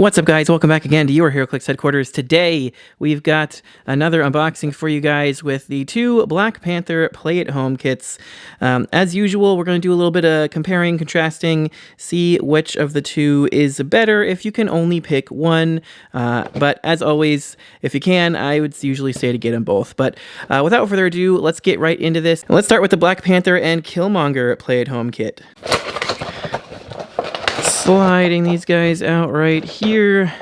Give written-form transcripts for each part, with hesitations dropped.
What's up, guys? Welcome back again to your Heroclix headquarters. Today, we've got another unboxing for you guys with the two Black Panther play-at-home kits. As usual, we're going to do a little bit of comparing, contrasting, see which of the two is better if you can only pick one. But as always, if you can, I would usually say to get them both. But without further ado, let's get right into this. Let's start with the Black Panther and Killmonger play-at-home kit. Sliding these guys out right here.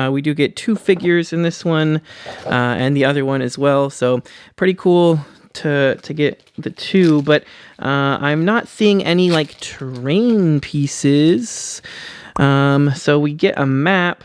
We do get two figures in this one and the other one as well, so pretty cool to get the two, but I'm not seeing any like terrain pieces. So we get a map,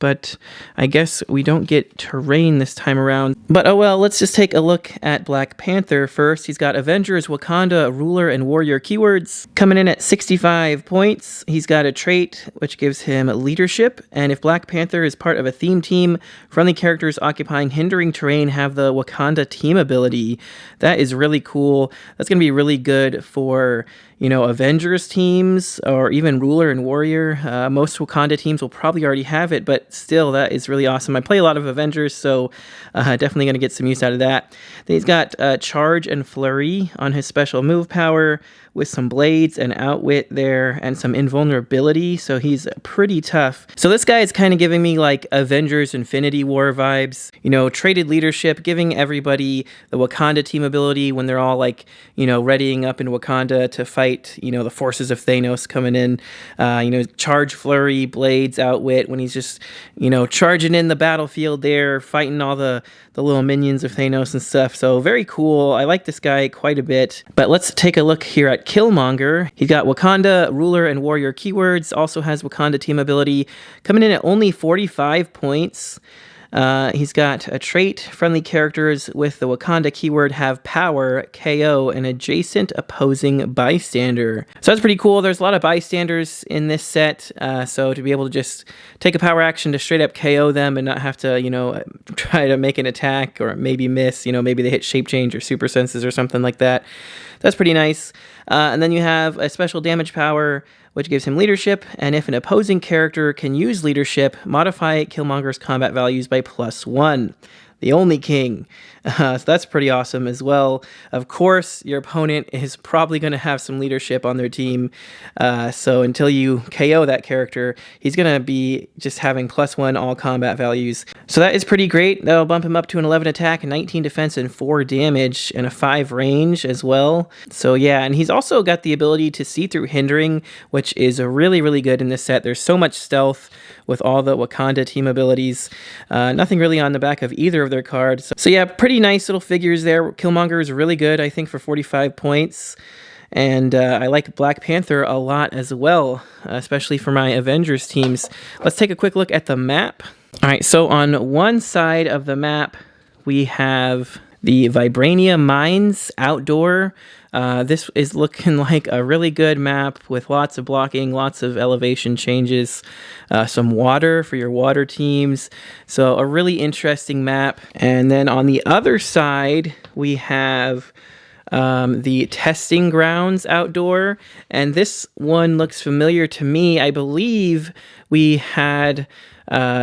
but I guess we don't get terrain this time around. But oh well, let's just take a look at Black Panther first. He's got Avengers, Wakanda, Ruler, and Warrior keywords. Coming in at 65 points. He's got a trait which gives him leadership. And if Black Panther is part of a theme team, friendly characters occupying hindering terrain have the Wakanda team ability. That is really cool. That's going to be really good for, you know, Avengers teams or even Ruler and Warrior. Most Wakanda teams will probably already have it, but still, that is really awesome. I play a lot of Avengers, so definitely going to get some use out of that. Then he's got Charge and Flurry on his special move power with some blades and outwit there and some invulnerability, so he's pretty tough. So this guy is kind of giving me like Avengers Infinity War vibes, you know, traded leadership, giving everybody the Wakanda team ability when they're all like, you know, readying up in Wakanda to fight, you know, the forces of Thanos coming in, you know, Charge, Flurry, blades, outwit when he's just, you know, charging in the battlefield there, fighting all the little minions of Thanos and stuff. So very cool. I like this guy quite a bit. But let's take a look here at Killmonger. He's got Wakanda, Ruler, and Warrior keywords. Also has Wakanda team ability. Coming in at only 45 points. He's got a trait. Friendly characters with the Wakanda keyword have power, KO, and adjacent opposing bystander. So that's pretty cool. There's a lot of bystanders in this set, so to be able to just take a power action to straight up KO them and not have to, you know, try to make an attack or maybe miss, you know, maybe they hit shape change or super senses or something like that. That's pretty nice. And then you have a special damage power, which gives him leadership, and if an opposing character can use leadership, modify Killmonger's combat values by +1. The only king. So that's pretty awesome as well. Of course, your opponent is probably going to have some leadership on their team. So until you KO that character, he's going to be just having +1 all combat values. So that is pretty great. That'll bump him up to an 11 attack, 19 defense, and 4 damage, and a 5 range as well. So yeah, and he's also got the ability to see through hindering, which is really, really good in this set. There's so much stealth with all the Wakanda team abilities. Nothing really on the back of either of their cards. So yeah, pretty nice little figures there. Killmonger is really good, I think, for 45 points. And I like Black Panther a lot as well, especially for my Avengers teams. Let's take a quick look at the map. All right, so on one side of the map, we have the Vibranium Mines outdoor. This is looking like a really good map with lots of blocking, lots of elevation changes, some water for your water teams. So a really interesting map. And then on the other side, we have the testing grounds outdoor. And this one looks familiar to me. I believe we had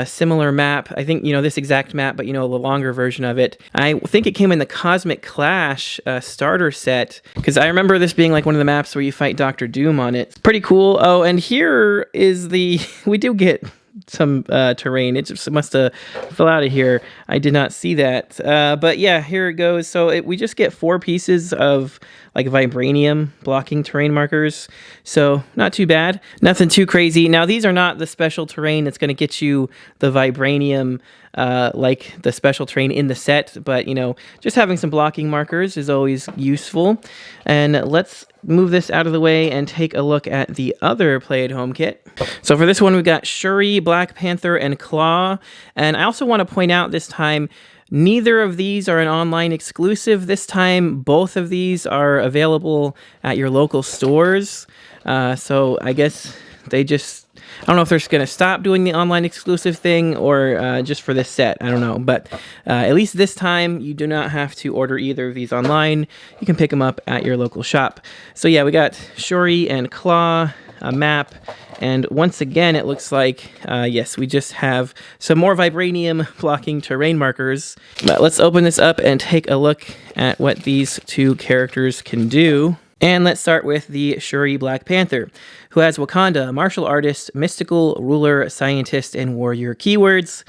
similar map. I think, you know, this exact map, but, you know, the longer version of it. I think it came in the Cosmic Clash starter set, because I remember this being like one of the maps where you fight Dr. Doom on it. It's pretty cool. Oh, and here is the, we do get some terrain. It just must have fell out of here. I did not see that. But yeah, here it goes. So we just get 4 pieces of like vibranium blocking terrain markers. So not too bad. Nothing too crazy. Now these are not the special terrain that's going to get you the vibranium like the special terrain in the set, but you know, just having some blocking markers is always useful. And let's move this out of the way and take a look at the other play-at-home kit. So for this one, we've got Shuri, Black Panther, and Klaw. And I also want to point out this time, neither of these are an online exclusive. This time, both of these are available at your local stores. So I guess they just, I don't know if they're just going to stop doing the online exclusive thing or just for this set. I don't know. But at least this time, you do not have to order either of these online. You can pick them up at your local shop. So yeah, we got Shuri and Klaw. map. And once again, it looks like, yes, we just have some more vibranium blocking terrain markers. But let's open this up and take a look at what these two characters can do. And let's start with the Shuri Black Panther, who has Wakanda, martial artist, mystical ruler, scientist, and warrior keywords.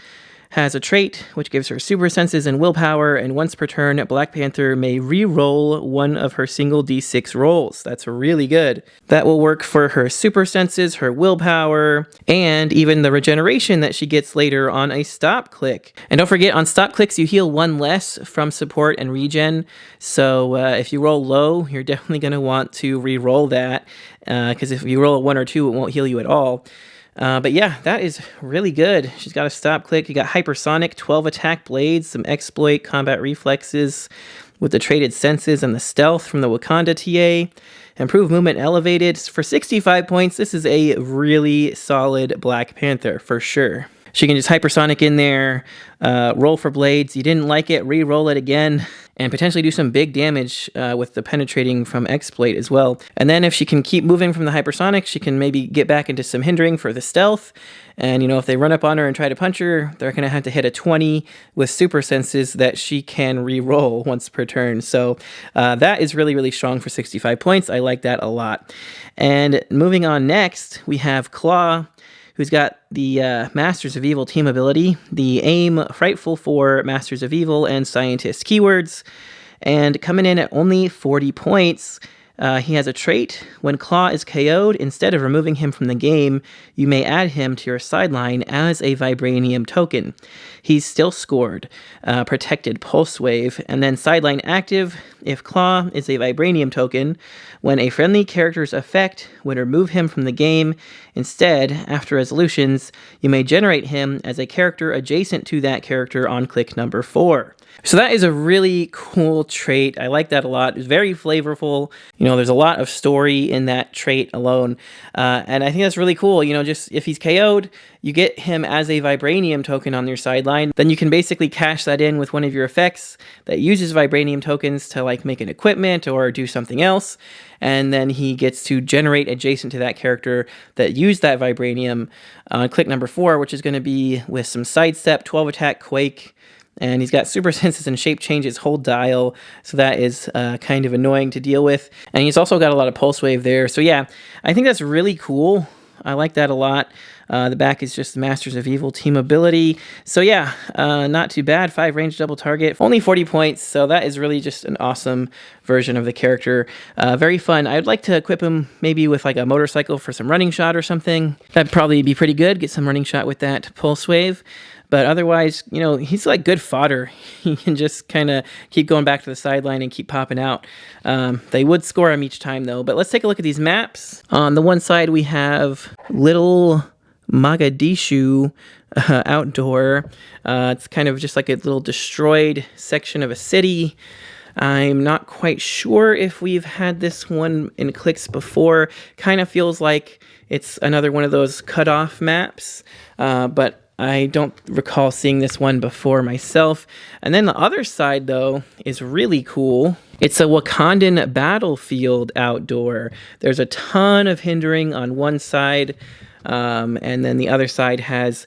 Has a trait which gives her super senses and willpower, and once per turn, Black Panther may re-roll one of her single d6 rolls. That's really good. That will work for her super senses, her willpower, and even the regeneration that she gets later on a stop click. And don't forget, on stop clicks, you heal one less from support and regen. So if you roll low, you're definitely going to want to re-roll that, because if you roll a 1 or 2, it won't heal you at all. But yeah, that is really good. She's got a stop click. You got hypersonic, 12 attack blades, some exploit, combat reflexes with the traded senses and the stealth from the Wakanda TA. Improved movement elevated. For 65 points, this is a really solid Black Panther for sure. She can just hypersonic in there, roll for blades. You didn't like it, re-roll it again, and potentially do some big damage with the penetrating from exploit as well. And then if she can keep moving from the hypersonic, she can maybe get back into some hindering for the stealth. And, you know, if they run up on her and try to punch her, they're going to have to hit a 20 with super senses that she can re-roll once per turn. So that is really, really strong for 65 points. I like that a lot. And moving on next, we have Klaw, who's got the Masters of Evil team ability, the Aim, Frightful 4, Masters of Evil, and Scientist keywords. And coming in at only 40 points, he has a trait. When Klaw is KO'd, instead of removing him from the game, you may add him to your sideline as a Vibranium token. He's still scored, protected Pulse Wave, and then sideline active. If Klaw is a Vibranium token, when a friendly character's effect would remove him from the game, instead, after resolutions, you may generate him as a character adjacent to that character on click number 4. So that is a really cool trait. I like that a lot. It's very flavorful. You know, there's a lot of story in that trait alone. And I think that's really cool. You know, just if he's KO'd, you get him as a Vibranium token on your sideline. Then you can basically cash that in with one of your effects that uses Vibranium tokens to like make an equipment or do something else. And then he gets to generate adjacent to that character that used that Vibranium on click number 4, which is going to be with some sidestep, 12 attack, quake. And he's got super senses and shape change his whole dial, so that is kind of annoying to deal with. And he's also got a lot of pulse wave there. So yeah, I think that's really cool. I like that a lot. The back is just the Masters of Evil team ability. So yeah, not too bad. 5 range double target, only 40 points. So that is really just an awesome version of the character. Very fun. I'd like to equip him maybe with like a motorcycle for some running shot or something. That'd probably be pretty good. Get some running shot with that pulse wave. But otherwise, you know, he's like good fodder. He can just kind of keep going back to the sideline and keep popping out. They would score him each time, though. But let's take a look at these maps. On the one side, we have Little Mogadishu Outdoor. It's kind of just like a little destroyed section of a city. I'm not quite sure if we've had this one in clicks before. Kind of feels like it's another one of those cut-off maps. But I don't recall seeing this one before myself. And then the other side, though, is really cool. It's a Wakandan battlefield outdoor. There's a ton of hindering on one side, and then the other side has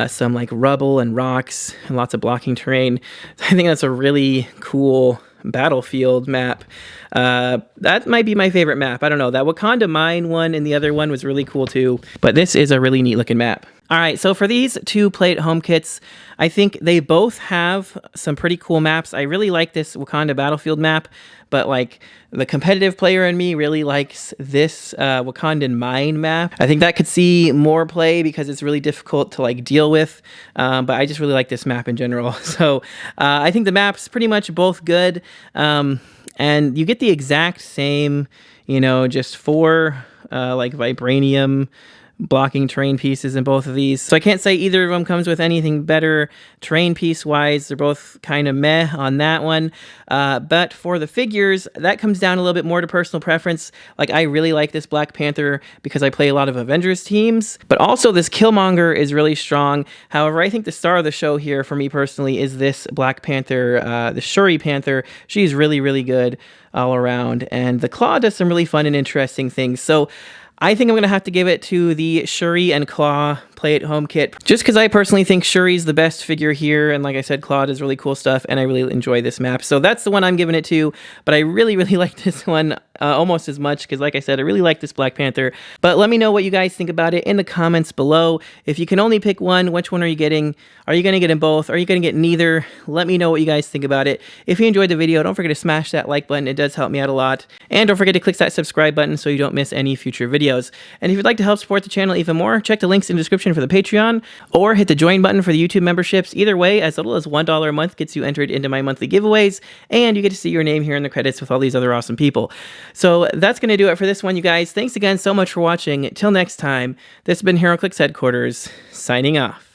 some like rubble and rocks and lots of blocking terrain. I think that's a really cool battlefield map. That might be my favorite map. I don't know. That Wakanda Mine one and the other one was really cool too. But this is a really neat looking map. All right, so for these two play-at-home kits, I think they both have some pretty cool maps. I really like this Wakanda Battlefield map, but like the competitive player in me really likes this Wakandan Mine map. I think that could see more play because it's really difficult to like deal with, but I just really like this map in general. So I think the map's pretty much both good, and you get the exact same, you know, just 4 like Vibranium blocking terrain pieces in both of these. So I can't say either of them comes with anything better terrain piece wise. They're both kind of meh on that one. But for the figures, that comes down a little bit more to personal preference. Like I really like this Black Panther because I play a lot of Avengers teams, but also this Killmonger is really strong. However, I think the star of the show here for me personally is this Black Panther, the Shuri Panther. She's really, really good all around. And the Klaw does some really fun and interesting things. So I think I'm going to have to give it to the Shuri and Klaw Play at Home kit, just because I personally think Shuri's the best figure here, and like I said, Klaw does really cool stuff, and I really enjoy this map. So that's the one I'm giving it to, but I really like this one almost as much, because like I said, I really like this Black Panther. But let me know what you guys think about it in the comments below. If you can only pick one, which one are you getting? Are you going to get them both? Are you going to get neither? Let me know what you guys think about it. If you enjoyed the video, don't forget to smash that like button. It does help me out a lot. And don't forget to click that subscribe button so you don't miss any future videos. And if you'd like to help support the channel even more, check the links in the description for the Patreon, or hit the join button for the YouTube memberships. Either way, as little as $1 a month gets you entered into my monthly giveaways, and you get to see your name here in the credits with all these other awesome people. So that's going to do it for this one, you guys. Thanks again so much for watching. Till next time, this has been Heroclix Headquarters, signing off.